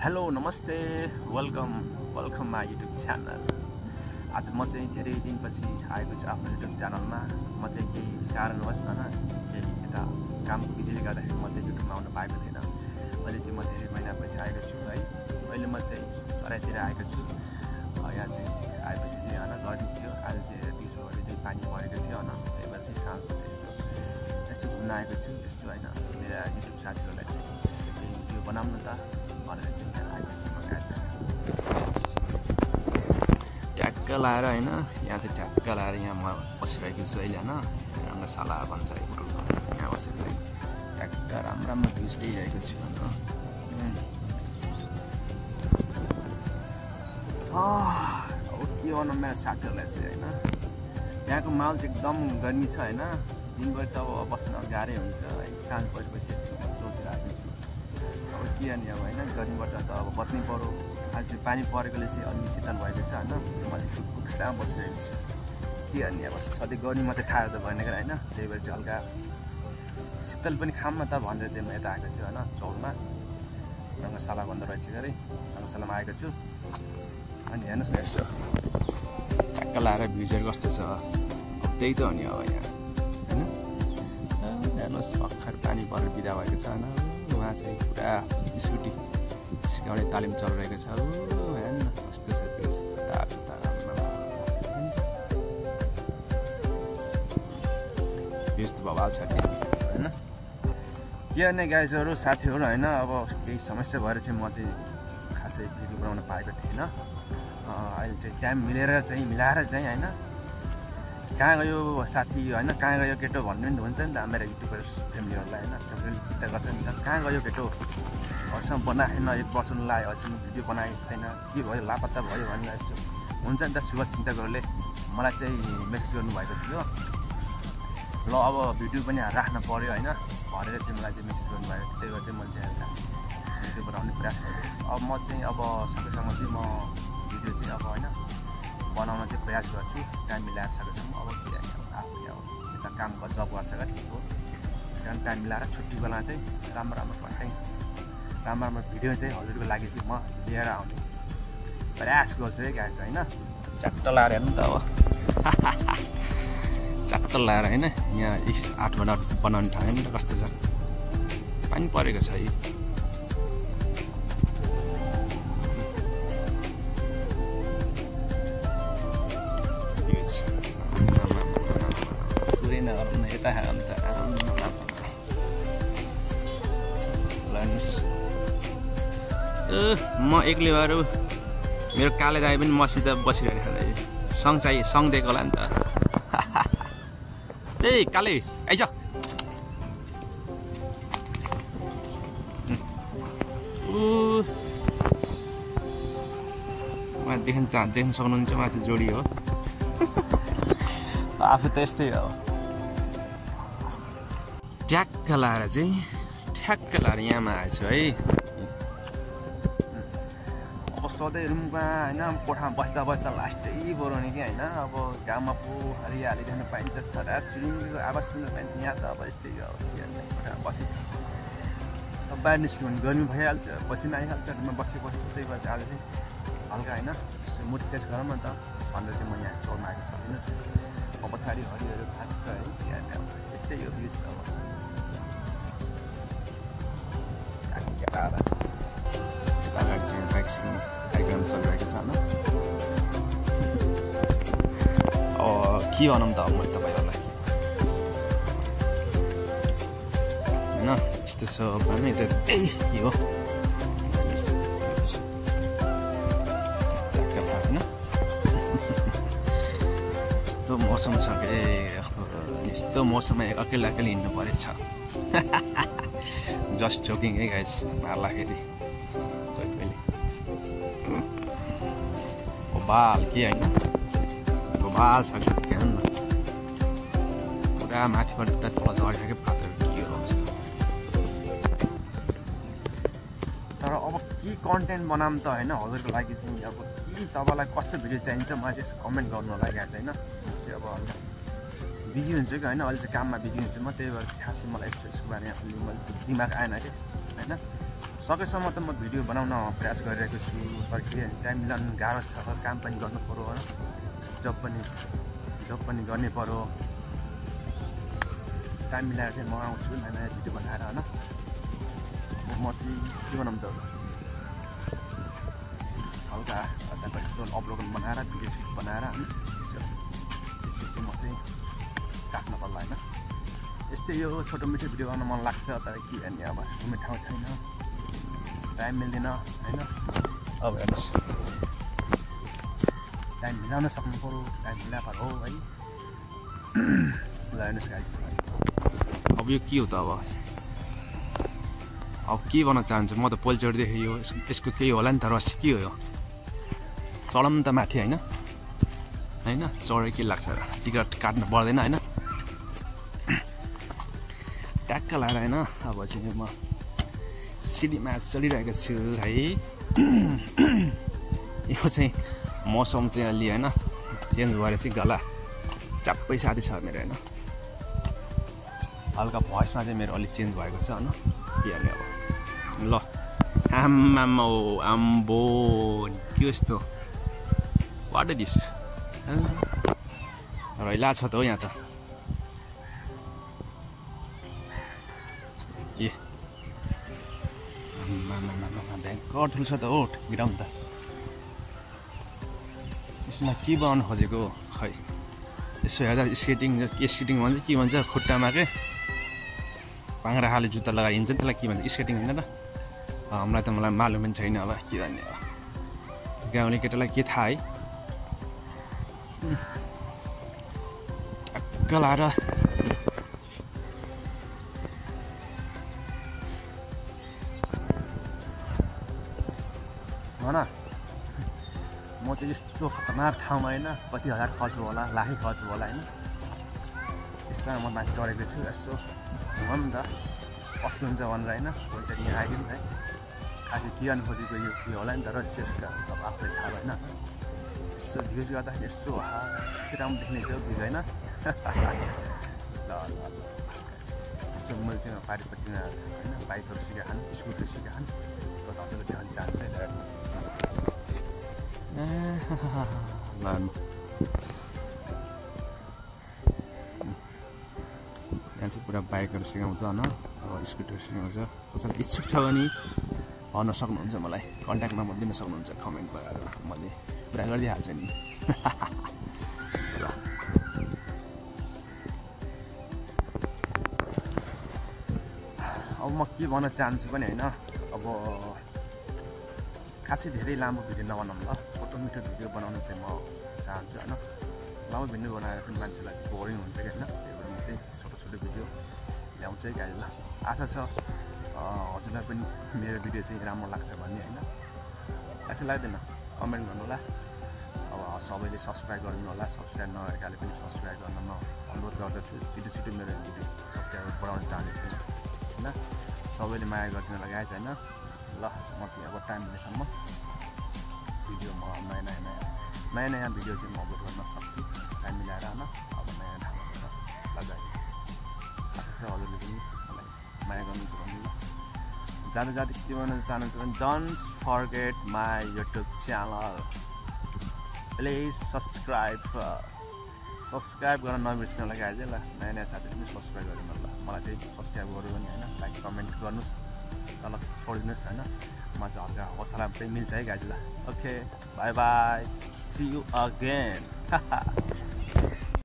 Hello नमस्ते welcome my YouTube channel. आज म चाहिँ धेरै दिनपछि आएको छु आफ्नो युट्युब च्यानलमा। म चाहिँ केही कारणवश केही यता कामको बिजीले गर्दाखेरि म चाहिँ युट्युबमा आउन पाएको थिएन। अहिले चाहिँ म धेरै महिनापछि आएको छु है। अहिले म चाहिँ तराईतिर आएको छु। यहाँ चाहिँ आएपछि चाहिँ गर्मी थियो। आज चाहिँ दिउँसोभरि चाहिँ पानी परेको थियो त्यही भएर चाहिँ साँझ यसो घुम्न आएको छु। यस्तो होइन मेरा युट्युब साथीहरूलाई चाहिँ यसो केही भिडियो बनाउनु त भनेर चाहिँ आएको छु। ट्याक्क लाएर होइन यहाँ चाहिँ ट्याक्क लाएर यहाँ म बसिरहेको छु अहिले होइन। रङ्गशाला भन्छ यहाँ बसेर चाहिँ ट्याक्क राम्रो भ्युज लिइरहेको छु के गर्नु मेरो साथीहरूलाई चाहिँ होइन। यहाँको माहौल चाहिँ एकदम गर्मी छ होइन। दिनभरि त अब बस्न गाह्रै हुन्छ है। साँझ परेपछि सोचिरहेको छु अब के अनि अब होइन। गर्मीबाट त अब बत्नै पऱ्यो। आज चाहिँ पानी परेकोले चाहिँ अलि शीतल भएको छ होइन। मैले खुट्टामा बसिरहेको छु के अनि अब सधैँ गर्मी मात्रै खाएर त भन्ने कुरा होइन। त्यही भएर चाहिँ हल्का शीतल पनि खाऊँ न त भनेर चाहिँ म यता आएको छु होइन। चौरमा रङ्गशाला भन्दो रहेछ अरे रङ्गशालामा आएको छु। अनि हेर्नुहोस् न यसो ट्याक्क लाएर भ्युजहरू कस्तो छ त्यही त हो नि अब यहाँ होइन। हेर्नुहोस् भर्खर पानी परेर बिदा भएको छ होइन। उहाँ चाहिँ पुरा स्कुटी सिकाउने तालिम चलिरहेको छ। हेर्नु कस्तो छ भ्युज त बवाल छ होइन। के गर्ने गाइजहरू साथीहरू होइन। अब केही समस्या भएर चाहिँ म चाहिँ खासै भिडियो बनाउन पाएको थिइनँ। अहिले चाहिँ टाइम मिलाएर चाहिँ होइन। कहाँ गयो साथी होइन कहाँ गयो केटो भन्नु नि हुन्छ नि त मेरो युट्युबर फ्यामिलीहरूलाई होइन। सबैले चिन्ता गर्छ नि त कहाँ गयो केटो अहिलेसम्म बनाएन 1 वर्ष लाग्यो अहिलेसम्म भिडियो बनाएको छैन के भयो लापत्ता भयो भनेर यस्तो हुन्छ नि त। शुभ चिन्तकहरूले मलाई चाहिँ मेसेज गर्नुभएको थियो। ल अब भिडियो पनि राख्न पऱ्यो होइन भनेर चाहिँ मलाई चाहिँ मेसेज गर्नुभएको थियो। त्यही भएर चाहिँ मैले चाहिँ भिडियो बनाउने प्रयास गरेको छु। अब म चाहिँ अब सकेसम्म चाहिँ म भिडियो चाहिँ अब होइन बनाउन चाहिँ प्रयास गर्छु टाइम मिलाएर सकेसम्म। अब के आफूले अब यता काम जब गर्छ ठिक हो। त्यस कारण टाइम मिलाएर छुट्टी बेला चाहिँ राम्रो कन्टेन्ट राम्रो भिडियो चाहिँ हजुरको लागि चाहिँ म लिएर आउने प्रयास गर्छु है गाइस होइन। च्याट्ट लाएर हेर्नु त अब च्याट्ट लाएर होइन। यहाँ 8 घन्टा बनाउने ठाउँ नि त कस्तो छ पानी परेको छ है। यता अन्त म एक्लै भएर मेरो काले दाइ पनि मसित बसिरहेको छ। सँग दिएको होला नि त। ए काले आइज उहाँ देख्न सक्नुहुन्छ उहाँ चाहिँ जोडी हो। आफू त यस्तै हो। ट्याक्क लाएर यहाँमा आएछु है। अब सधैँ रुममा होइन कोठामा बस्दा लास्टै बोराउने कि होइन। अब गाउँमा पो हरियाली देख्न पाइन्छ छोरा छिरिङको आवाज सुन्न पाइन्छ। यहाँ त अब यस्तै हो कोठामा बसेछ। अब बाहिर निस्क्यो भने गर्मी भइहाल्छ पसिना आइहाल्छ। रुममा बसेको त्यही भएर आज चाहिँ हल्का होइन मुड फ्रेस गरौँ न त भनेर चाहिँ म यहाँ चौरमा आएको छु हेर्नुहोस्। अब पछाडि हरियोहरू खास छ है यस्तै हो भ्युज अब यता अगाडि चाहिँ बाइकसँग कार्यक्रम चलिरहेको छ होइन। के भनौँ त अब मैले तपाईँहरूलाई होइन यस्तो छ भने त त्यही के हो होइन। यस्तो मौसम छ के यस्तो मौसममा अकेला हिँड्नु परेछ। जस्ट जोकिङ है गाइस मार्दाखेरि कहिले गोबाल के होइन गोबाल छ कि हेर्नु न पुरा माथिबाट पुरा तल झरेको पातहरू के हो अवस्था। तर अब के कन्टेन्ट बनाऊँ त होइन हजुरको लागि चाहिँ अब के तपाईँलाई कस्तो भिडियो चाहिन्छ मलाई चाहिँ कमेन्ट गर्नु होला यहाँ चाहिँ होइन। चाहिँ अब हल्का बिजी हुन्छु कि होइन। अहिले चाहिँ काममा बिजी हुन्छु म त्यही भएर खासै मलाई यसको बारेमा मैले दिमाग आएन कि होइन। सकेसम्म त म भिडियो बनाउन प्रयास गरिरहेको छु तर के टाइम मिलाउनु गाह्रो छ काम पनि गर्नु पर्यो होइन जब पनि गर्ने पर्यो टाइम मिलाएर चाहिँ म आउँछु नयाँ नयाँ भिडियो बनाएर होइन म चाहिँ के बनाउँ त हल्का यस्तो अपलोड बनाएर भिडियो बनाएर होइन म चाहिँ राख्नु पर्ला होइन यस्तै यो छोटो मिठो भिडियो गर्न मन लाग्छ तर के गर्ने अब घुम्ने ठाउँ छैन टाइम मिल्दैन होइन अब हेर्नुहोस् टाइम मिलाउन सक्नु पर्यो टाइम मिलाएर हो है ल हेर्नुहोस् गाइस अब यो के हो त अब के भन्न चाहन्छु म त पोल्चोरदेखि यो यसको केही होला नि त रसी के हो यो चढम त माथि होइन चढे के लाग्छ र टिकट काट्नु पर्दैन होइन ट्याक्क लाएर होइन अब चाहिँ म सिडीमा चढिरहेको छु है यो चाहिँ मौसम चाहिँ अलि होइन चेन्ज भएर चाहिँ गला चाप्पै साथी छ मेरो होइन हल्का भोइसमा चाहिँ मेरो अलिक चेन्ज भएको छ होइन के गर्ने अब ल आम्बो के यस्तो वाट इज दिस रैला छ त हो यहाँ त ए भयङ्कर ठुलो छ त हो ग्राउन्ड त यसमा के बनाउनु खोजेको खै यसो हेर्दा स्केटिङ भन्छ के भन्छ खुट्टामा के पाङ्रा खाले जुत्ता लगाएर हिँड्छ त्यसलाई के भन्छ स्केटिङ होइन र हामीलाई त मलाई मालुम पनि छैन अब के गर्ने अब गाउँले केटालाई के थाहा है टक्क लाएर भन म चाहिँ यस्तो खतरनाक ठाउँमा होइन कति हजार खर्च होला लाखै खर्च होला होइन यस्तोमा म माथि चढेको छु यसो घुम नि त कस्तो हुन्छ भनेर होइन भोलि यहाँ आइदियो नि है खासै के गर्नु खोजेको यो के होला नि त रहस्य अब आफूले थाहा भएन यसो भ्युज गर्दाखेरि यसो के राम्रो देख्ने छ भ्युज होइन ल यसो मैले चाहिँ पारिपट्टिमा होइन बाइकहरू सिकाखान स्कुटर सिकाखान तपाईँले देख्न चाहन्छ यहाँ चाहिँ पुरा बाइकहरू सिकाउँछ होइन अब स्कुटर सिकाउँछ कसैलाई इच्छुक छ भने भन्न सक्नुहुन्छ मलाई कन्ट्याक्ट नम्बर दिन सक्नुहुन्छ कमेन्ट गरेर मैले पुरा गरिदिइहाल्छु नि ल अब म के भन्न चाहन्छु भने होइन अब खासै धेरै लामो भिडियो नबनाउँ ल छोटो मिठो भिडियो बनाउनु चाहिँ म चाहन्छु होइन लामो भिडियो बनाएर पनि मान्छेलाई चाहिँ बोरिङ हुन्छ कि होइन त्यही भएर म चाहिँ छोटो भिडियो ल्याउँछु है गाइज ल आशा छ हजुरलाई पनि मेरो भिडियो चाहिँ राम्रो लाग्छ भन्ने होइन खासै लाग्दैन कमेन्ट गर्नु होला अब सबैले सब्सक्राइब गरिदिनु होला सब्सक्राइब नगरेकाले पनि सब्सक्राइब गर्न म अनुरोध गर्दछु छिटो मेरो भिडियो सब्सक्राइब बढाउन चाहन्छु होइन सबैले माया गरिदिनु होला गाइज होइन ल म चाहिँ अब टाइम हुनेसम्म भिडियो म नयाँ भिडियो चाहिँ म अपलोड गर्न सक्छु टाइम मिलाएर होइन अब नयाँ ठाउँमा लगाएँ आशा छ हजुरले पनि मलाई माया गर्नुहुन्छ भने ल जाँदा के भन्न चाहनुहुन्छ भने don't forget my YouTube channel please subscribe गर्न नबिर्सिनु होला गाइज ल नयाँ साथीहरू पनि सब्सक्राइब गर्नु ल मलाई चाहिँ सब्सक्राइब गर्नु भने होइन लाइक कमेन्ट गर्नुहोस् तल छोडिदिनुहोस् होइन म चाहिँ हल्का हौसला चाहिँ मिल्छ है गाइज ल okay bye see you again